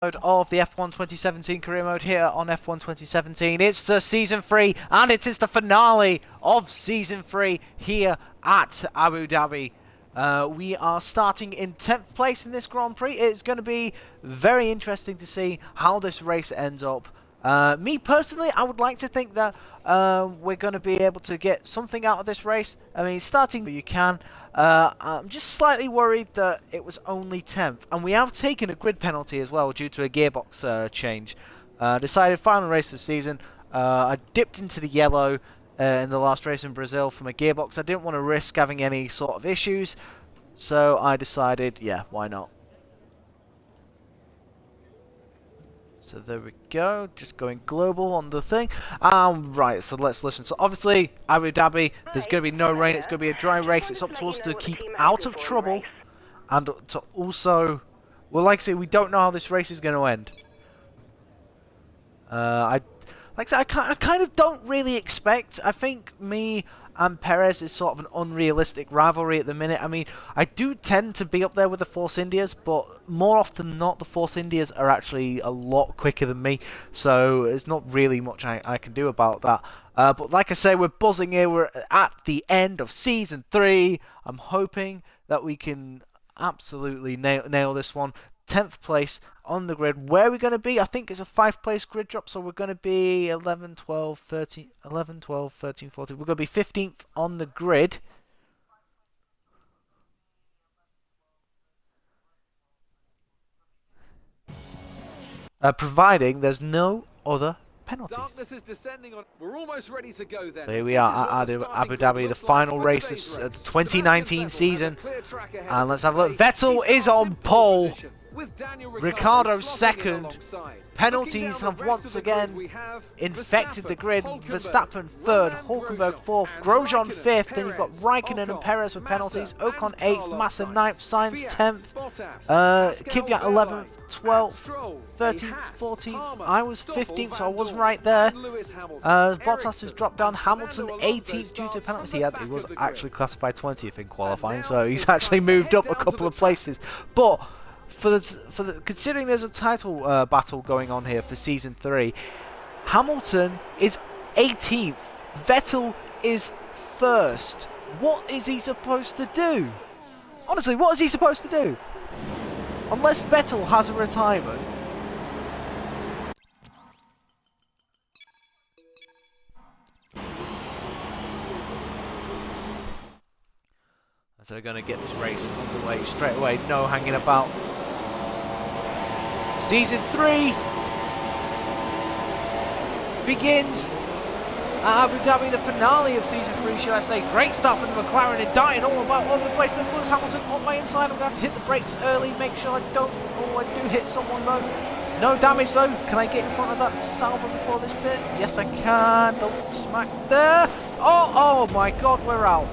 Of the F1 2017 career mode here on F1 2017. It's season 3 and it is the finale of season 3 here at Abu Dhabi. We are starting in 10th place in this Grand Prix. It's going to be very interesting to see how this race ends up. Me personally, I would like to think that we're going to be able to get something out of this race. I mean, starting you can. I'm just slightly worried that it was only 10th, and we have taken a grid penalty as well due to a gearbox change. Decided final race of the season. I dipped into the yellow in the last race in Brazil from a gearbox. I didn't want to risk having any sort of issues, so I decided, yeah, why not? So there we go, just going global on the thing. Right, so let's listen. So obviously, Abu Dhabi, there's going to be no rain, it's going to be a dry race. It's up to us to keep out of trouble. And to also, well, like I say, we don't know how this race is going to end. Like I said, I kind of don't really expect. I think me and Perez is sort of an unrealistic rivalry at the minute. I mean, I do tend to be up there with the Force Indias, but more often than not, the Force Indias are actually a lot quicker than me, so there's not really much I can do about that. But like I say, we're buzzing here. We're at the end of Season 3. I'm hoping that we can absolutely nail this one. 10th place on the grid. Where are we going to be? I think it's a 5-place grid drop, so we're going to be 11, 12, 13, 11, 12, 13, 14. We're going to be 15th on the grid. Providing there's no other penalties. Is descending on. We're almost ready to go then. So here we are at Abu Dhabi, the final race of the 2019 season. And let's have a look. Vettel is on pole. Ricciardo second. Penalties have once again infected the grid. Verstappen third, Hulkenberg fourth, Grosjean fifth. Then you've got Raikkonen and Perez with penalties. Ocon eighth, Massa ninth, Sainz 10th, Kvyat 11th, 12th, 13th, 14th. I was 15th, so I was right there. Bottas has dropped down. Hamilton 18th due to penalties. He was actually classified 20th in qualifying, so he's actually moved up a couple of places. But considering there's a title battle going on here for Season 3, Hamilton is 18th, Vettel is first. What is he supposed to do? Honestly, what is he supposed to do? Unless Vettel has a retirement. So they're going to get this race underway straight away, no hanging about. Season 3 begins at Abu Dhabi, the finale of Season 3, should I say. Great start from the McLaren and darting all about over the place. There's Lewis Hamilton on my inside. I'm going to have to hit the brakes early, make sure I don't... Oh, I do hit someone though. No damage though. Can I get in front of that Sauber before this bit? Yes, I can. Don't smack there. Oh my God, we're out.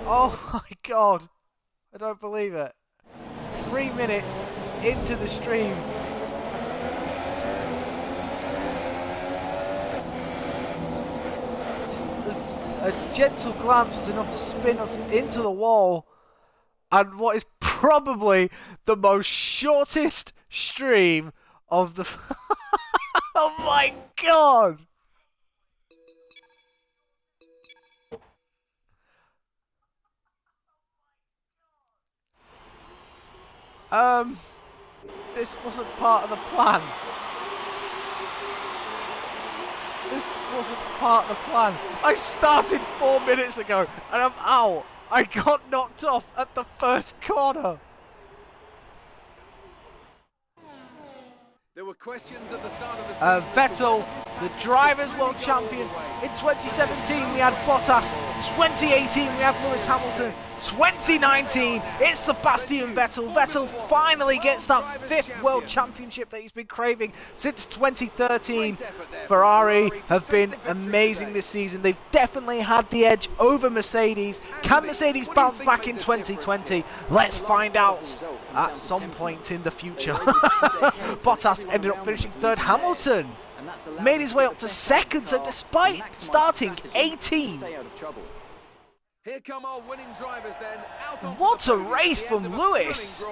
Oh my God. I don't believe it. 3 minutes into the stream. A gentle glance was enough to spin us into the wall. And what is probably the most shortest stream of the... Oh my God! This wasn't part of the plan. This wasn't part of the plan. I started 4 minutes ago and I'm out. I got knocked off at the first corner. There were questions at the start of the season. Vettel, the Drivers' World Champion. In 2017 we had Bottas. 2018 we had Lewis Hamilton. 2019 it's Sebastian Vettel. Vettel finally gets that 5th World Championship that he's been craving since 2013. Ferrari have been amazing this season. They've definitely had the edge over Mercedes. Can Mercedes bounce back in 2020? Let's find out at some point in the future. Bottas ended up finishing 3rd. Hamilton made his way up to 2nd, so despite starting 18th. Here come our winning drivers then. What a race from Lewis!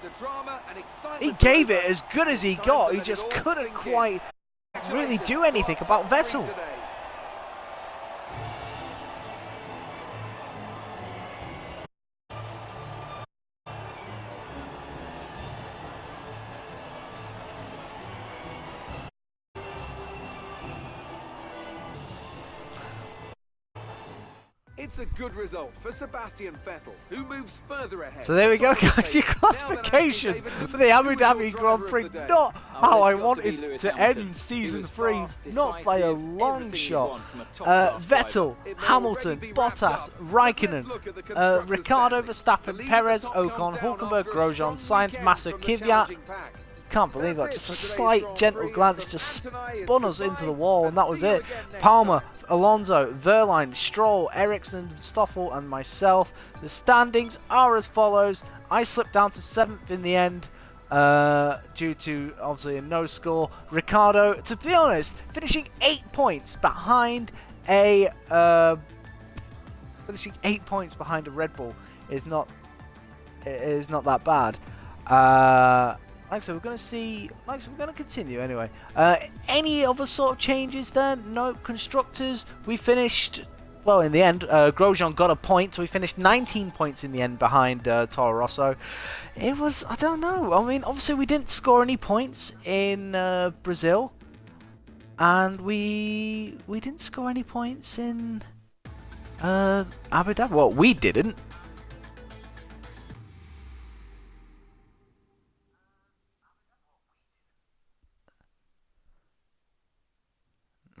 The drama and excitement. He gave it as good as he got. He just couldn't quite really do anything about Vettel. It's a good result for Sebastian Vettel, who moves further ahead. So there we go, guys. Your classification for the Abu Dhabi Grand Prix. Not how I wanted to end Season 3. Not by a long shot. Vettel, Hamilton, Bottas, Raikkonen, Ricciardo, Verstappen, Perez, Ocon, Hulkenberg, Grosjean, Sainz, Massa, Kvyat. Can't believe that. Just a slight gentle glance just spun us into the wall, and that was it. Palmer, Alonso, Verline, Stroll, Ericsson, Stoffel, and myself. The standings are as follows. I slipped down to 7th in the end due to obviously a no score. Ricciardo, to be honest, finishing 8 points behind a Red Bull is not that bad. Like I said, we're going to see. Like I said, we're going to continue anyway. Any other sort of changes then? No. Constructors, we finished. Well, in the end, Grosjean got a point, so we finished 19 points in the end behind Toro Rosso. It was, I don't know. I mean, obviously we didn't score any points in Brazil, and we didn't score any points in Abu Dhabi. Well, we didn't.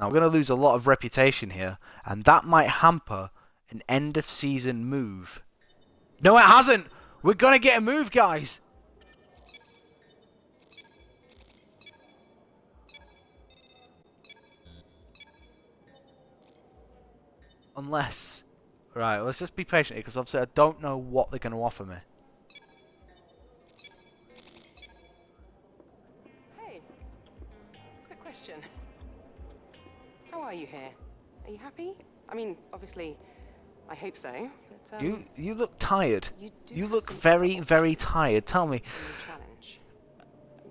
Now, we're going to lose a lot of reputation here, and that might hamper an end-of-season move. No, it hasn't! We're going to get a move, guys! Unless... Right, let's just be patient here, because obviously I don't know what they're going to offer me. Hey, quick question. How are you here? Are you happy? I mean, obviously, I hope so. But you look tired. You look very, very tired. Tell me,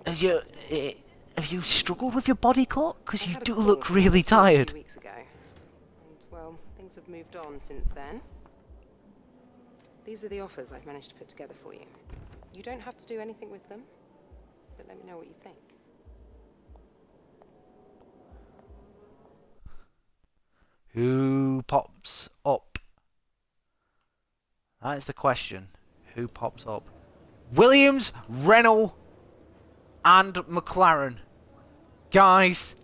have you struggled with your body clock? Because you do look really tired. 2 weeks ago, and well, things have moved on since then. These are the offers I've managed to put together for you. You don't have to do anything with them, but let me know what you think. Who pops up? That is the question. Who pops up? Williams, Renault, and McLaren. Guys,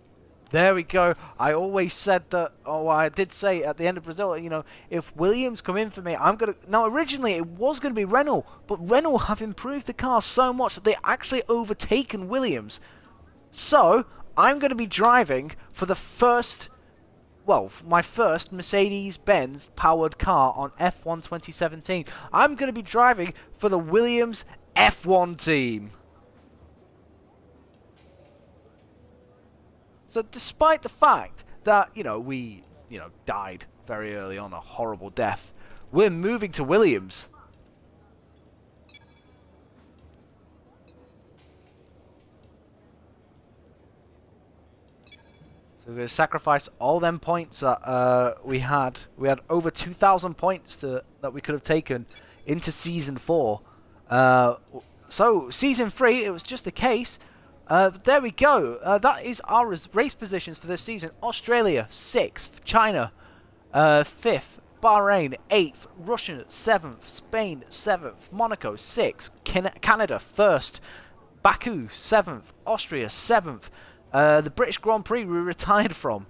there we go. I always said that, I did say at the end of Brazil, you know, if Williams come in for me, I'm going to... Now, originally, it was going to be Renault, but Renault have improved the car so much that they actually overtaken Williams. So, I'm going to be driving for the first... Well, my first Mercedes-Benz powered car on F1 2017. I'm going to be driving for the Williams F1 team. So despite the fact that, we, died very early on, a horrible death, we're moving to Williams. So we're going to sacrifice all them points that we had. We had over 2,000 points that we could have taken into Season 4. So, Season 3, it was just a case. But there we go. That is our race positions for this season. Australia, 6th. China, 5th. Bahrain, 8th. Russia, 7th. Spain, 7th. Monaco, 6th. Canada, 1st. Baku, 7th. Austria, 7th. The British Grand Prix we retired from.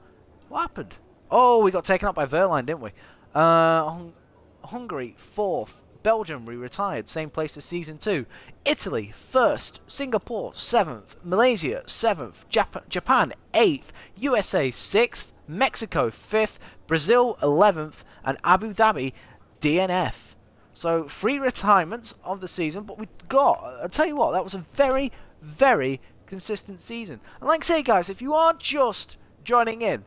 What happened? Oh, we got taken up by Verline, didn't we? Hungary, 4th. Belgium, we retired. Same place as Season 2. Italy, 1st. Singapore, 7th. Malaysia, 7th. Japan, 8th. USA, 6th. Mexico, 5th. Brazil, 11th. And Abu Dhabi, DNF. So, 3 retirements of the season. But we got, I'll tell you what, that was a very, very consistent season. And like I say, guys, if you are just joining in,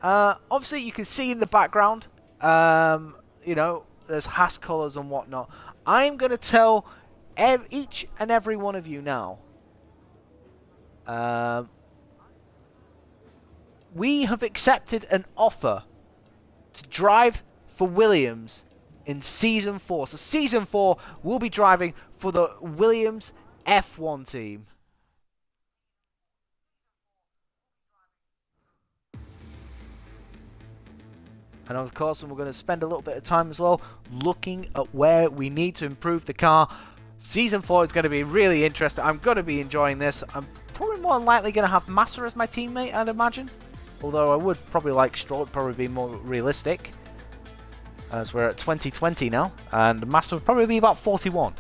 obviously you can see in the background, there's Haas colours and whatnot. I'm going to tell each and every one of you now. We have accepted an offer to drive for Williams in Season 4. So Season 4, we'll be driving for the Williams F1 team. And of course, we're going to spend a little bit of time as well looking at where we need to improve the car. Season 4 is going to be really interesting. I'm going to be enjoying this. I'm probably more than likely going to have Massa as my teammate, I'd imagine. Although I would probably like Stroll, would probably be more realistic. As we're at 2020 now. And Massa would probably be about 41.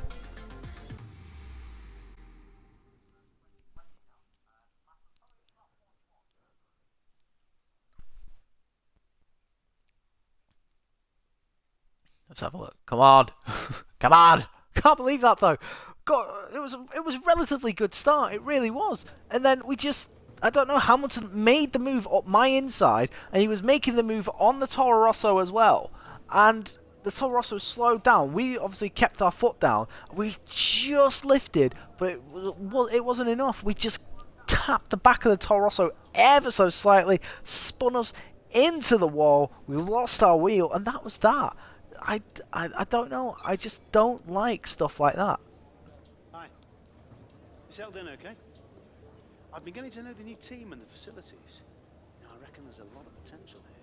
Let's have a look. Come on. Come on. Can't believe that though. God, it was a relatively good start. It really was. And then we just, I don't know, Hamilton made the move up my inside, and he was making the move on the Toro Rosso as well. And the Toro Rosso slowed down. We obviously kept our foot down. We just lifted, but it wasn't enough. We just tapped the back of the Toro Rosso ever so slightly, spun us into the wall. We lost our wheel, and that was that. I don't know. I just don't like stuff like that. Hi. You settled in okay? I've been getting to know the new team and the facilities. Now, I reckon there's a lot of potential here.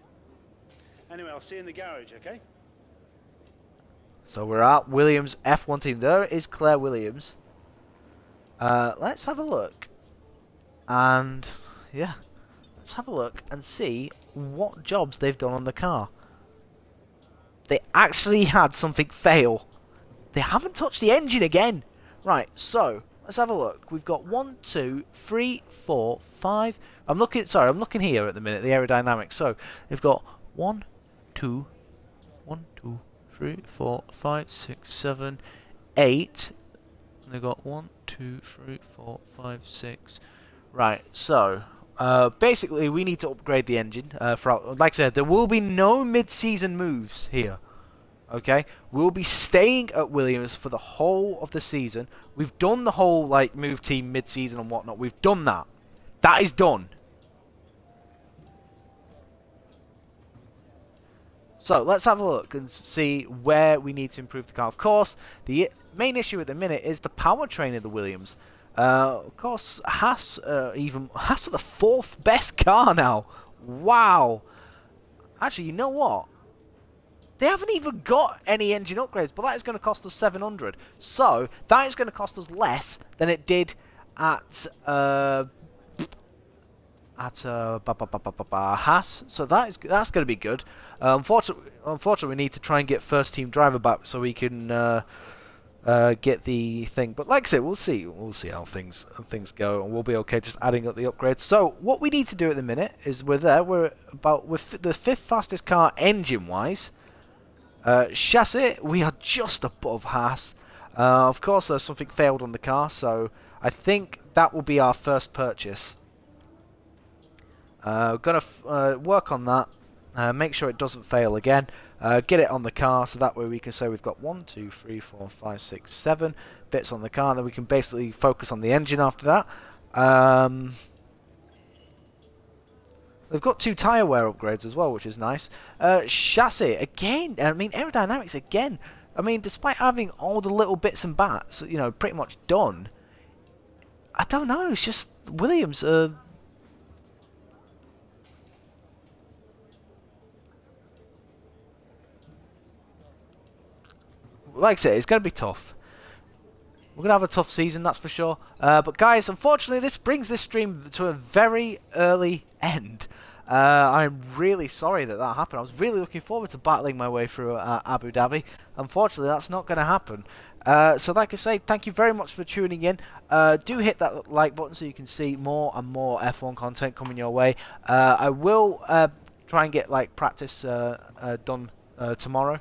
Anyway, I'll see you in the garage, okay? So we're at Williams F1 team. There is Claire Williams. Let's have a look. And, yeah. Let's have a look and see what jobs they've done on the car. They actually had something fail. They haven't touched the engine again. Right, so let's have a look. We've got 1, 2, 3, 4, 5. I'm looking here at the minute, the aerodynamics. So they've got 1, 2, 3, 4, 5, 6, 7, 8. And they've got 1, 2, 3, 4, 5, 6. Right, so basically, we need to upgrade the engine. Like I said, there will be no mid-season moves here. Okay, we'll be staying at Williams for the whole of the season. We've done the whole move team mid-season and whatnot. We've done that. That is done. So let's have a look and see where we need to improve the car. Of course, the main issue at the minute is the powertrain of the Williams. Of course, Haas are the 4th best car now. Wow. Actually, you know what? They haven't even got any engine upgrades, but that is going to cost us 700. So that is going to cost us less than it did at Haas. So that's going to be good. Unfortunately, we need to try and get first team driver back so we can get the thing. But like I said, we'll see how things go, and we'll be okay just adding up the upgrades. So what we need to do at the minute is we're the 5th fastest car engine wise. Chassis, we are just above Haas. Of course, there's something failed on the car, so I think that will be our first purchase. Gonna work on that. Make sure it doesn't fail again. Get it on the car, so that way we can say we've got 1, 2, 3, 4, 5, 6, 7 bits on the car, and then we can basically focus on the engine after that. They've got 2 tyre wear upgrades as well, which is nice. Chassis, again, I mean, aerodynamics, again. I mean, despite having all the little bits and bats, you know, pretty much done, I don't know, it's just Williams, like I said, it's going to be tough. We're going to have a tough season, that's for sure. But guys, unfortunately, this brings this stream to a very early end. I'm really sorry that happened. I was really looking forward to battling my way through Abu Dhabi. Unfortunately, that's not going to happen. So like I say, thank you very much for tuning in. Do hit that like button so you can see more and more F1 content coming your way. I will try and get practice done tomorrow.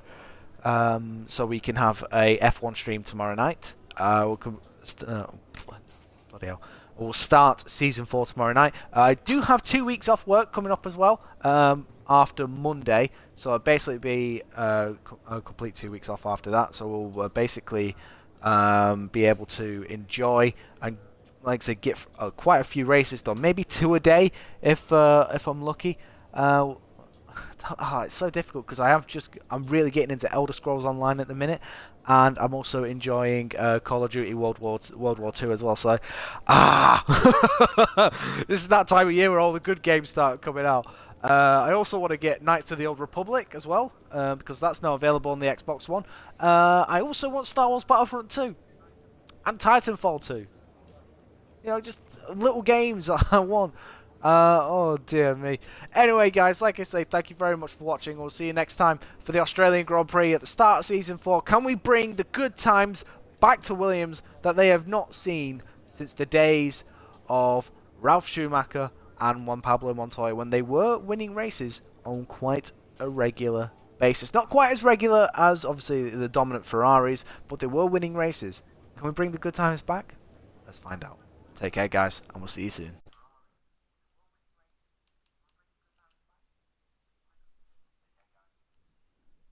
So we can have a F1 stream tomorrow night. Bloody hell. We'll start Season 4 tomorrow night. I do have 2 weeks off work coming up as well after Monday. So I'll basically be a complete 2 weeks off after that. So we'll basically be able to enjoy and, like I said, get quite a few races done. Maybe 2 a day if I'm lucky. It's so difficult because I'm really getting into Elder Scrolls Online at the minute, and I'm also enjoying Call of Duty World War II as well. So, this is that time of year where all the good games start coming out. I also want to get Knights of the Old Republic as well, because that's now available on the Xbox One. I also want Star Wars Battlefront 2 and Titanfall 2. You know, just little games I want. Oh dear me. Anyway, guys, like I say, thank you very much for watching. We'll see you next time for the Australian Grand Prix at the start of Season 4. Can we bring the good times back to Williams that they have not seen since the days of Ralf Schumacher and Juan Pablo Montoya, when they were winning races on quite a regular basis? Not quite as regular as, obviously, the dominant Ferraris, but they were winning races. Can we bring the good times back? Let's find out. Take care, guys, and we'll see you soon.